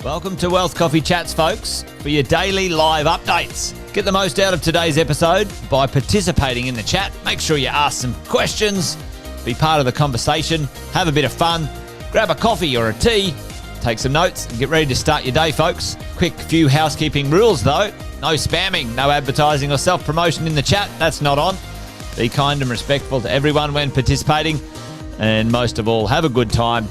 Welcome to Wealth Coffee Chats, folks, for your daily live updates. Get the most out of today's episode by participating in the chat. Make sure you ask some questions, be part of the conversation, have a bit of fun, grab a coffee or a tea, take some notes, and get ready to start your day, folks. Quick few housekeeping rules, though. No spamming, no advertising or self-promotion in the chat. That's not on. Be kind and respectful to everyone when participating. And most of all, have a good time.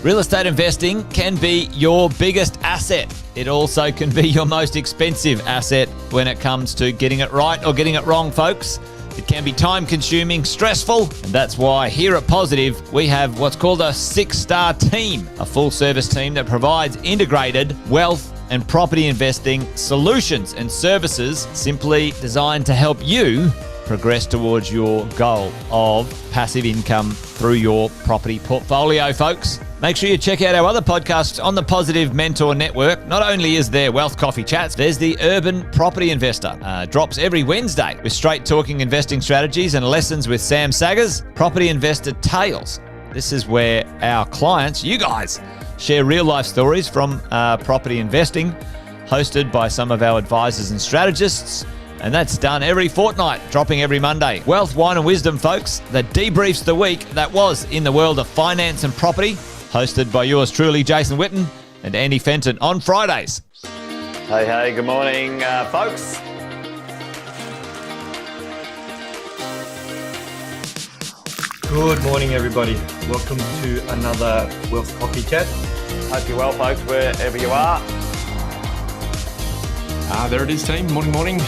Real estate investing can be your biggest asset. It also can be your most expensive asset when it comes to getting it right or getting it wrong, folks. It can be time-consuming, stressful, and that's why here at Positive, we have what's called a 6-star team, a full-service team that provides integrated wealth and property investing solutions and services simply designed to help you progress towards your goal of passive income through your property portfolio, folks. Make sure you check out our other podcasts on the Positive Mentor Network. Not only is there Wealth Coffee Chats, there's the Urban Property Investor. Drops every Wednesday with straight talking investing strategies and lessons with Sam Saggers. Property Investor Tales. This is where our clients, you guys, share real life stories from property investing, hosted by some of our advisors and strategists. And that's done every fortnight, dropping every Monday. Wealth, Wine and Wisdom, folks, that debriefs the week that was in the world of finance and property, hosted by yours truly, Jason Witten and Andy Fenton on Fridays. Hey, good morning, folks. Good morning, everybody. Welcome to another Wealth Coffee Chat. Hope you're well, folks, wherever you are. There it is, team. Morning.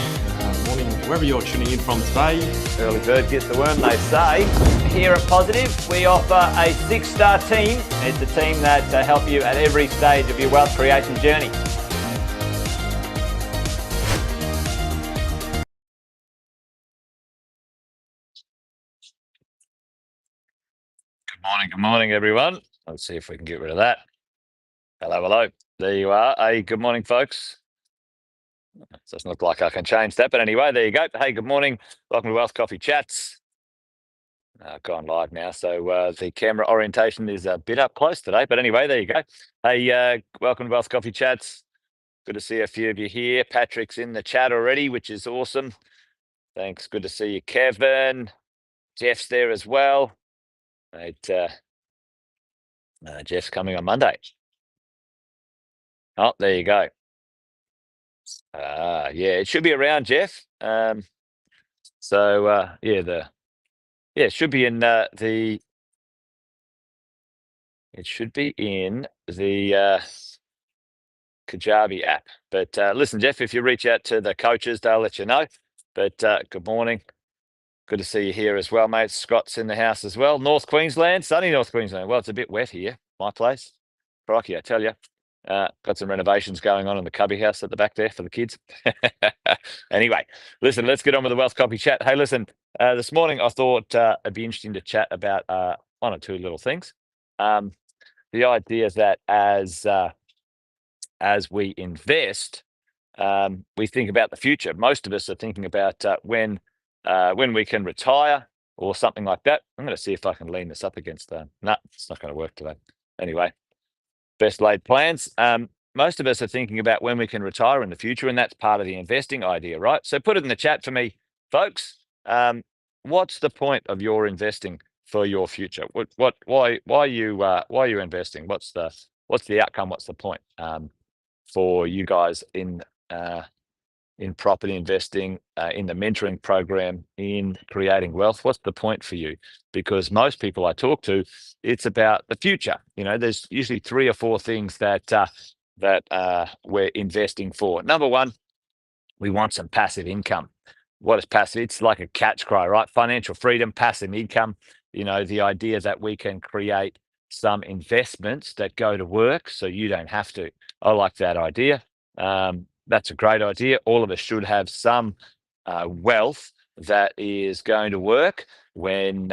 Morning, wherever you're tuning in from today. Early bird gets the worm, they say. Here at Positive, we offer a 6-star team. It's a team that help you at every stage of your wealth creation journey. Good morning, everyone. Let's see if we can get rid of that. Hello. There you are. Hey, good morning, folks. It doesn't look like I can change that, but anyway, there you go. Hey, good morning. Welcome to Wealth Coffee Chats. Gone live now, so the camera orientation is a bit up close today, but anyway, there you go. Hey, welcome to Wealth Coffee Chats. Good to see a few of you here. Patrick's in the chat already, which is awesome. Thanks. Good to see you, Kevin. Jeff's there as well. Jeff's coming on Monday. Oh, there you go. Yeah, it should be around, Jeff. It should be in the Kajabi app. But listen, Jeff, if you reach out to the coaches, they'll let you know. But good morning. Good to see you here as well, mate. Scott's in the house as well. North Queensland, sunny North Queensland. Well, it's a bit wet here, my place. Crikey, I tell you. Got some renovations going on in the cubby house at the back there for the kids. Anyway, listen, let's get on with the Wealth Coffee Chat. Hey, listen, this morning I thought it'd be interesting to chat about one or two little things. The idea that as we invest, we think about the future. Most of us are thinking about when we can retire or something like that. I'm going to see if I can lean this up against no, it's not going to work today. Anyway. Best laid plans. Most of us are thinking about when we can retire in the future, and that's part of the investing idea, right? So put it in the chat for me, folks. What's the point of your investing for your future? Why are you investing? What's the outcome? What's the point for you guys in property investing, in the mentoring program, in creating wealth? What's the point for you? Because most people I talk to, it's about the future. You know, there's usually 3 or 4 things that we're investing for. Number one, we want some passive income. What is passive? It's like a catch cry, right? Financial freedom, passive income. You know, the idea that we can create some investments that go to work so you don't have to. I like that idea. That's a great idea. All of us should have some wealth that is going to work when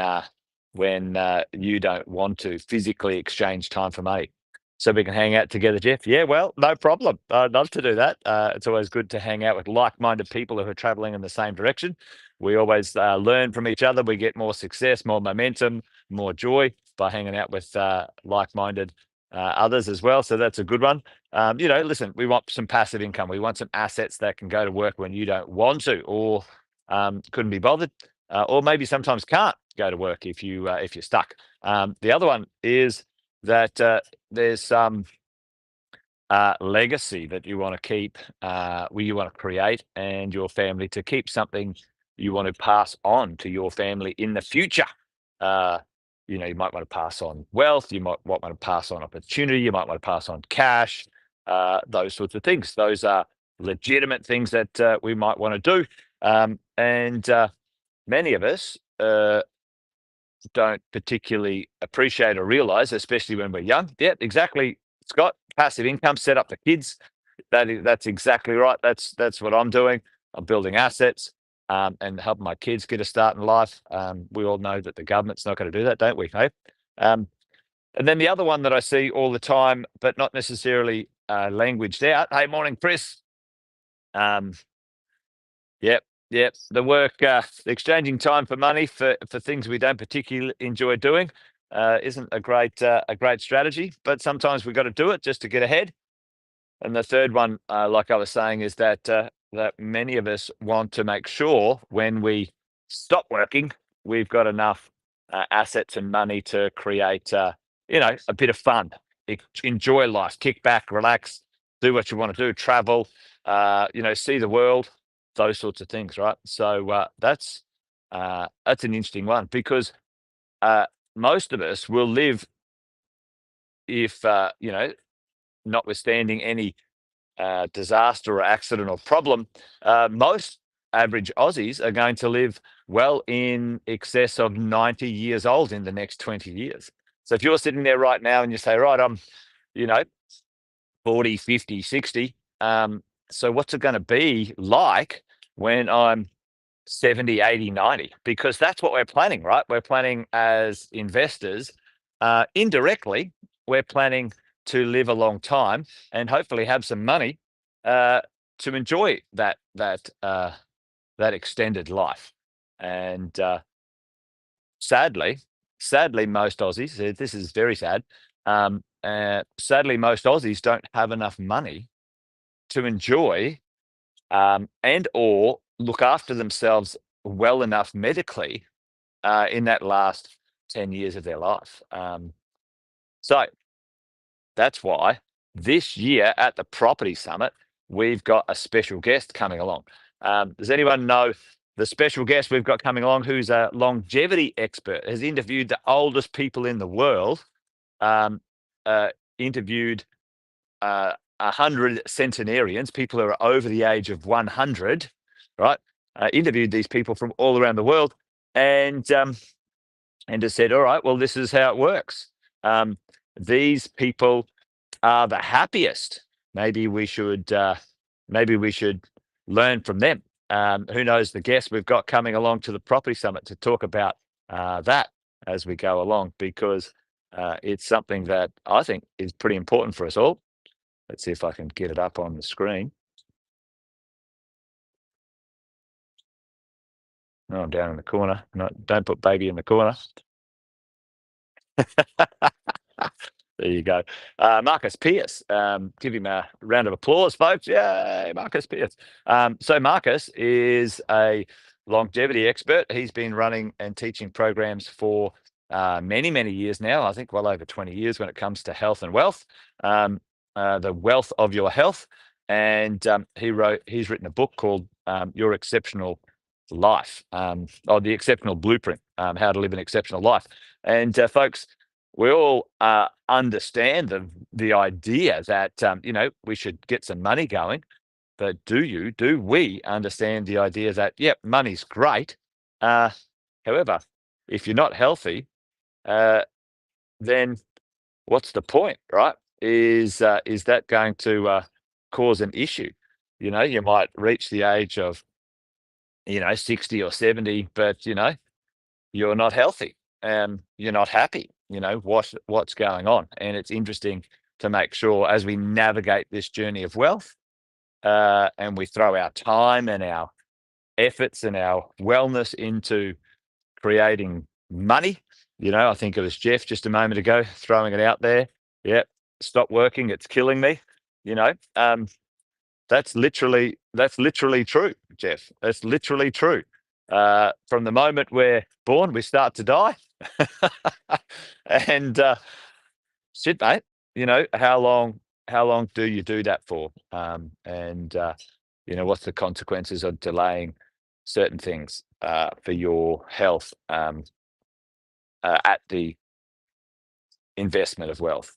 you don't want to physically exchange time for money. So we can hang out together, Jeff. Yeah, well, no problem. I'd love to do that. It's always good to hang out with like-minded people who are traveling in the same direction. We always learn from each other. We get more success, more momentum, more joy by hanging out with like-minded others as well. So that's a good one. Listen, we want some passive income. We want some assets that can go to work when you don't want to, or couldn't be bothered, or maybe sometimes can't go to work if you're stuck. The other one is that there's some legacy that you want to keep, you want to create, and your family to keep something you want to pass on to your family in the future. You might want to pass on wealth, you might want to pass on opportunity, you might want to pass on cash, those sorts of things. Those are legitimate things that we might want to do. And many of us don't particularly appreciate or realize, especially when we're young. Yeah, exactly, Scott. Passive income, set up the kids. That's exactly right. That's what I'm doing. I'm building assets and helping my kids get a start in life. We all know that the government's not going to do that, don't we? Hey? And then the other one that I see all the time, but not necessarily languaged out. Hey, morning, Chris. Yep. The work, the exchanging time for money for things we don't particularly enjoy doing isn't a great strategy. But sometimes we've got to do it just to get ahead. And the third one, like I was saying, is that that many of us want to make sure when we stop working, we've got enough assets and money to create, a bit of fun, enjoy life, kick back, relax, do what you want to do, travel, see the world, those sorts of things, right? So that's an interesting one because most of us will live if notwithstanding any disaster or accident or problem, most average Aussies are going to live well in excess of 90 years old in the next 20 years. So if you're sitting there right now and you say, right, I'm, 40, 50, 60, so what's it going to be like when I'm 70, 80, 90? Because that's what we're planning, right? We're planning as investors, indirectly, we're planning to live a long time and hopefully have some money to enjoy that extended life. And sadly, most Aussies, this is very sad. Sadly, most Aussies don't have enough money to enjoy and or look after themselves well enough medically in that last 10 years of their life. So that's why this year at the Property Summit, we've got a special guest coming along. Does anyone know the special guest we've got coming along, who's a longevity expert, has interviewed the oldest people in the world, interviewed 100 centenarians, people who are over the age of 100, right? Interviewed these people from all around the world and has said, all right, well, this is how it works. These people are the happiest. Maybe we should learn from them. Who knows? The guest we've got coming along to the Property Summit to talk about that as we go along, because it's something that I think is pretty important for us all. Let's see if I can get it up on the screen. No, I'm down in the corner. No, don't put baby in the corner. There you go. Marcus Pearce. Give him a round of applause, folks. Yay, Marcus Pearce. So Marcus is a longevity expert. He's been running and teaching programs for many, many years now. I think well over 20 years when it comes to health and wealth, the wealth of your health. And he's written a book called Your Exceptional Life, or The Exceptional Blueprint, How to Live an Exceptional Life. And folks, we all understand the idea that we should get some money going, but do we understand the idea that money's great, however, if you're not healthy, then what's the point, right? Is that going to cause an issue? You might reach the age of 60 or 70, but you're not healthy and you're not happy. What's going on? And it's interesting to make sure as we navigate this journey of wealth, and we throw our time and our efforts and our wellness into creating money. I think it was Jeff just a moment ago throwing it out there. Yep, stopped working. It's killing me. That's literally true, Jeff. That's literally true. From the moment we're born, we start to die. And shit, mate. How long do you do that for? What's the consequences of delaying certain things for your health at the investment of wealth?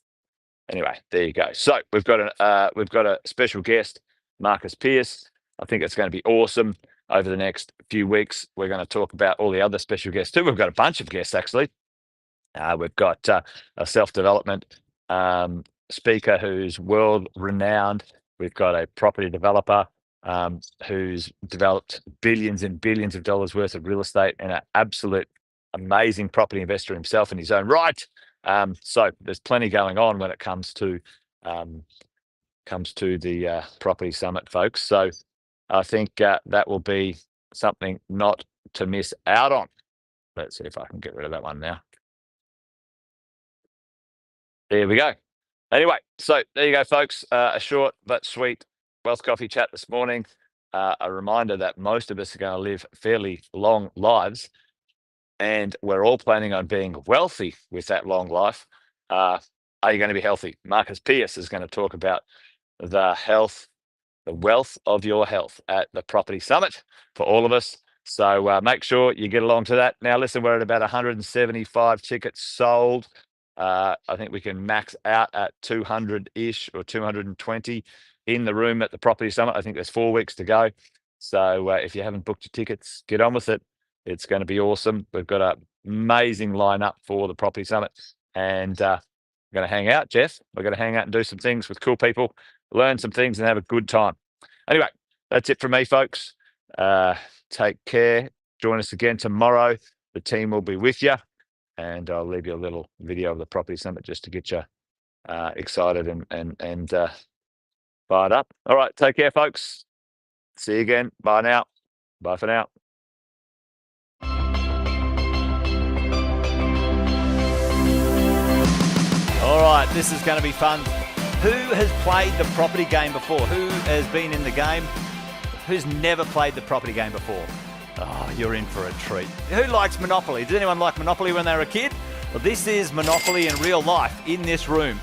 Anyway, there you go. So we've got a special guest, Marcus Pearce. I think it's going to be awesome. Over the next few weeks, we're going to talk about all the other special guests too. We've got a bunch of guests actually. We've got a self-development speaker who's world renowned. We've got a property developer who's developed billions and billions of dollars worth of real estate, and an absolute amazing property investor himself in his own right. So there's plenty going on when it comes to the property summit, folks. So I think that will be something not to miss out on. Let's see if I can get rid of that one now. There we go. Anyway, so there you go, folks. A short but sweet Wealth Coffee chat this morning. A reminder that most of us are going to live fairly long lives, and we're all planning on being wealthy with that long life. Are you going to be healthy? Marcus Pearce is going to talk about the wealth of your health at the Property Summit for all of us. So make sure you get along to that. Now, listen, we're at about 175 tickets sold. I think we can max out at 200-ish or 220 in the room at the Property Summit. I think there's 4 weeks to go. So if you haven't booked your tickets, get on with it. It's going to be awesome. We've got an amazing lineup for the Property Summit, and we're going to hang out, Jeff. We're going to hang out and do some things with cool people, learn some things, and have a good time. Anyway, that's it from me, folks. Take care. Join us again tomorrow. The team will be with you, and I'll leave you a little video of the Property Summit just to get you excited and fired up. All right, take care, folks. See you again. Bye now. Bye for now. All right, this is going to be fun. Who has played the property game before? Who has been in the game? Who's never played the property game before? Oh, you're in for a treat. Who likes Monopoly? Did anyone like Monopoly when they were a kid? Well, this is Monopoly in real life in this room.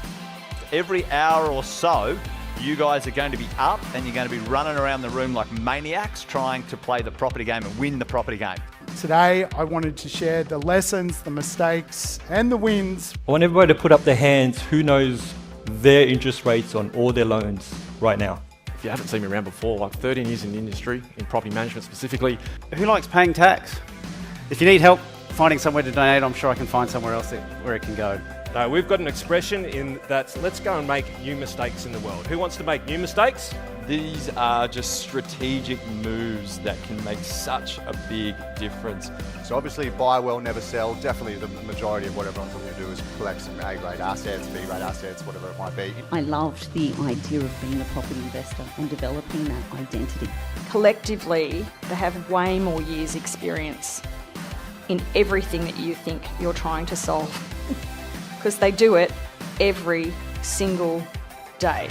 Every hour or so, you guys are going to be up and you're going to be running around the room like maniacs trying to play the property game and win the property game. Today, I wanted to share the lessons, the mistakes, and the wins. I want everybody to put up their hands who knows their interest rates on all their loans right now. If you haven't seen me around before, like 13 years in the industry, in property management specifically. Who likes paying tax? If you need help finding somewhere to donate, I'm sure I can find somewhere else where it can go. No, we've got an expression in that, let's go and make new mistakes in the world. Who wants to make new mistakes? These are just strategic moves that can make such a big difference. So obviously buy well, never sell. Definitely the majority of what everyone's looking to do is collect some A-grade assets, B-grade assets, whatever it might be. I loved the idea of being a property investor and developing that identity. Collectively, they have way more years experience in everything that you think you're trying to solve. Because they do it every single day.